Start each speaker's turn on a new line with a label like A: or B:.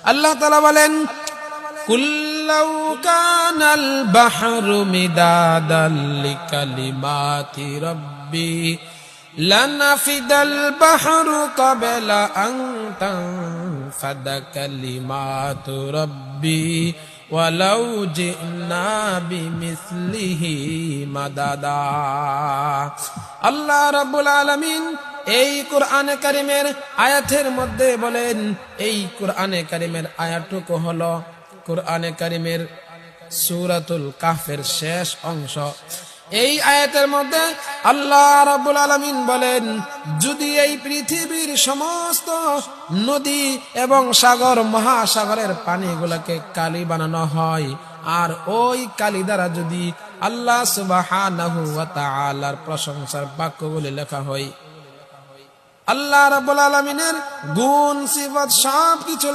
A: আল্লাহ তাআলা বলেন, কুল লাউ কানাল বাহরু মিদাদাল লিকালিমাতি রাব্বি লানাফিদাল বাহরু ক্বাবলা আন তানফাদা কালিমাতু রাব্বি ওয়ালাউ জিনা বিমিসলিহি মাদাদা। আল্লাহ রাব্বুল আলামিন এই কোরআনে কারিমের আয়াতের মধ্যে বলেন, এই কোরআনে কারিমের আয়াতটুকু হলো কোরআনে কারিমের সূরাতুল কাহফের শেষ অংশ। এই আয়াতের মধ্যে আল্লাহ রাব্বুল আলামিন বলেন, যদি এই পৃথিবীর সমস্ত নদী এবং সাগর মহাসাগরের পানিগুলোকে কালি বানানো হয়, আর ওই কালি দ্বারা যদি আল্লাহ সুবহানাহু ওয়া তাআলার প্রশংসার বাক্যগুলি লেখা হয়, আল্লাহ রাব্বুল আলামিনের গুণ সিফাত সবকিছু